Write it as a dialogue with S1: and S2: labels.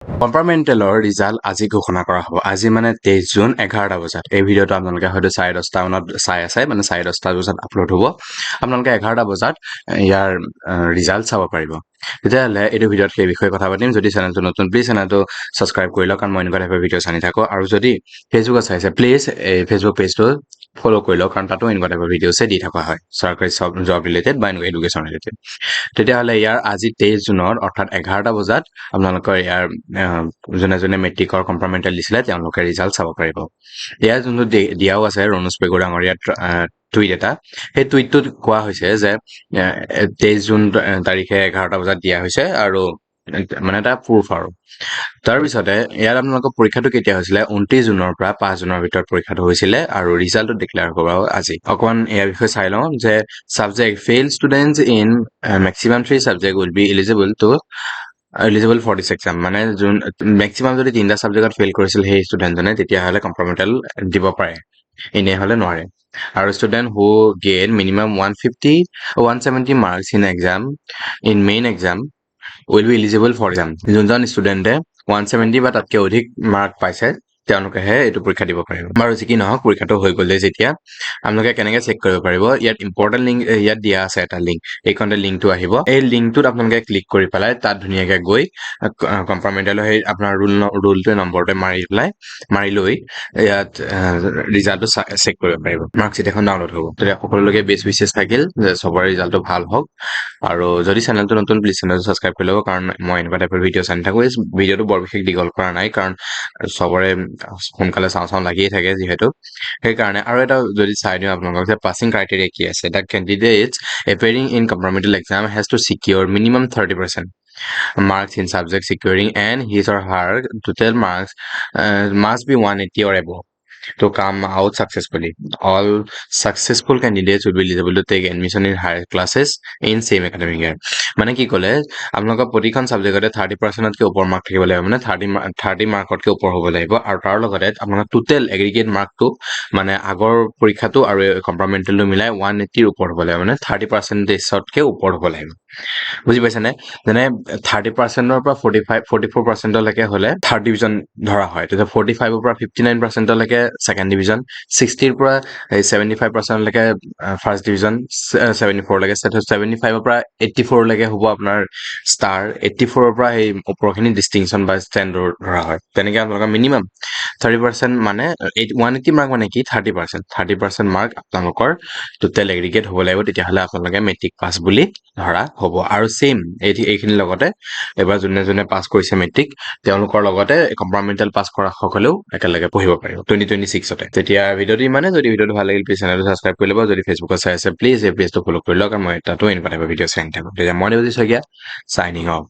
S1: কম্পাৰ্টমেণ্টেলৰ result আজি ঘোষণা কৰা হ'ব। আজি মানে 23 জুন 11টা বজাত। এই ভিডিঅ'টো আপোনালোকে হয়তো 10:30 মানত চাই আছে, মানে 10:30 বজাত আপলোড হ'ব। আপোনালোকে 11টা বজাত ইয়াৰ ৰিজাল্ট চাব পাৰিব। তেতিয়াহ'লে এইটো ভিডিঅ'ত সেই বিষয়ে কথা পাতিম। যদি চেনেলটো নতুন, প্লিজ চেনেলটো ছাবস্ক্ৰাইব কৰি লওক, কাৰণ মই এনেকুৱা টাইপৰ ভিডিঅ' আনি থাকোঁ। আৰু যদি ফেচবুকত চাইছে, প্লিজ এই ফেচবুক পেজটো ফ'ল' কৰি লওক, কাৰণ তাতো এনেকুৱা টাইপৰ ভিডিঅ'ছে দি থকা হয়, চৰকাৰী জব ৰিলেটেড বা এনেকুৱা এডুকেশ্যন ৰিলেটেড। তেতিয়াহ'লে ইয়াৰ আজি 23 জুনত অৰ্থাৎ 11টা বজাত আপোনালোকৰ ইয়াৰ যোনে যোনে মেট্ৰিকৰ কম্পাৰ্টমেণ্টেল দিছিলে তেওঁলোকে ৰিজাল্ট চাব পাৰিব। ইয়াৰ যোনটো দিয়াও আছে ৰণোজ পেগু ডাঙৰীয়াৰ টুইট এটা, সেই টুইটটোত কোৱা হৈছে যে 23 জুন তাৰিখে 11টা বজাত দিয়া হৈছে, আৰু মানে এটা প্ৰুফ আৰু। তাৰপিছতে ইয়াত আপোনালোকৰ পৰীক্ষাটো কেতিয়া হৈছিলে? 29 জুনৰ পৰা 5 জুনৰ ভিতৰত পৰীক্ষাটো হৈছিলে, আৰু ৰিজাল্টটো ডিক্লেয়াৰ হ'ব আজি। অকণমান ইয়াৰ বিষয়ে চাই লওঁ যে subject fail students in maximum 3 subject will be eligible for this exam. মানে যোন মেক্সিমাম যদি 3টা ছাবজেক্টত ফেইল কৰিছিল সেই ষ্টুডেণ্টজনে, তেতিয়াহ'লে কম্পাৰ্টমেণ্টেল দিব পাৰে, এনেহ'লে নোৱাৰে। আৰু student who gain minimum 170 marks in main exam will be eligible for exam. যোনজন ষ্টুডেণ্টে 170 বা তাতকৈ অধিক মাৰ্ক পাইছে তেওঁলোকেহে এইটো পৰীক্ষা দিব পাৰিব। বাৰু যি কি নহওক, পৰীক্ষাটো হৈ গ'লে যেতিয়া আপোনালোকে কেনেকৈ চেক কৰিব পাৰিব, ইয়াত ইম্পৰ্টেণ্ট লিংক ইয়াত দিয়া আছে এটা লিংক, এইখনতে লিংকটো আহিব। এই লিংকটোত আপোনালোকে ক্লিক কৰি পেলাই তাত ধুনীয়াকৈ গৈ কম্পাৰ্টমেণ্টেলৰ সেই আপোনাৰ ৰোলটোৱে নম্বৰটোৱে মাৰি লৈ ইয়াত ৰিজাল্টটো চেক কৰিব পাৰিব। মাৰ্কশ্বিট এখন ডাউনলোড হ'ব। তেতিয়া সকলোলৈকে বেষ্ট উইচেছ থাকিল যে চবৰে ৰিজাল্টটো ভাল হওক। আৰু যদি চেনেলটো নতুন, প্লিজ চেনেলটো ছাবস্ক্ৰাইব কৰি ল'ব, কাৰণ মই এনেকুৱা টাইপৰ ভিডিঅ' চাই থাকোঁ। এই ভিডিঅ'টো বৰ বিশেষ দীঘল কৰা নাই, কাৰণ চবৰে সোনকালে চাওঁ লাগিয়ে থাকে যিহেতু, সেইকাৰণে। আৰু এটা যদি চাই দিওঁ আপোনালোকক যে পাছিং ক্ৰাইটেৰিয়া কি আছে, the candidates appearing in compartmental exam has to secure minimum 30% marks in subject securing, and his or her total marks must be 180 or above to come out successfully. All successful candidates will be eligible to take admission in higher classes in same academic year. মানে কি ক'লে, আপোনালোকৰ প্ৰতিখন ছাবজেক্টতে 30%তকৈ ওপৰ mark থাকিব লাগিব, মানে 30 মাৰ্কতকৈ ওপৰ হ'ব লাগিব। আৰু তাৰ লগতে আপোনালোকৰ টোটেল এগ্ৰিগেট মাৰ্কটো, মানে আগৰ পৰীক্ষাটো আৰু কম্পাৰ্টমেণ্টেলটো মিলাই 180ৰ ওপৰ হ'ব লাগিব, মানে 30%তকৈ ওপৰ হ'ব লাগিব। বুজি পাইছেনে? যেনে 30%ৰ পৰা 44%লৈকে হ'লে থাৰ্ড ডিভিজন ধৰা হয়। তেতিয়া 45ৰ পৰা 59%লৈকে ছেকেণ্ড ডিভিজন, 60ৰ পৰা 75%লৈকে ফাৰ্ষ্ট ডিভিজন, 74লৈকে, 75ৰ পৰা 84লৈকে হ'ব আপোনাৰ ষ্টাৰ, 84ৰ পৰা সেই ওপৰখিনি ডিষ্টিংশ্যন বা ষ্টেণ্ডাৰ্ড ধৰা হয়। তেনেকৈ আপোনালোকৰ মিনিমাম 30%, মানে 180 মাৰ্ক মানে কি? 30% মাৰ্ক আপোনালোকৰ টোটেল এগ্ৰিগেট হ'ব লাগিব, তেতিয়াহ'লে আপোনালোকে মেট্ৰিক পাছ বুলি ধৰা হ'ব। আৰু ছেইম এইখিনিৰ লগতে এবাৰ যোনে যোনে পাছ কৰিছে মেট্ৰিক, তেওঁলোকৰ লগতে কম্পাৰ্টমেণ্টেল পাছ কৰা সকলেও একেলগে পঢ়িব পাৰিব 2026তে। তেতিয়া ভিডিঅ'টো ইমানে। যদি ভিডিঅ'টো ভাল লাগিল, প্লিজ চেনেলটো ছাবস্ক্ৰাইব কৰি ল'ব। যদি ফেচবুকত চাই আছে, প্লিজ এই পেজটো ফ'ল' কৰি লওক, আৰু মই তাতো এনেকুৱা টাইপৰ ভিডিঅ' চাই থাকোঁ। তেতিয়া মই দেৱজিৎ শইকীয়া, চাইনিং অফ।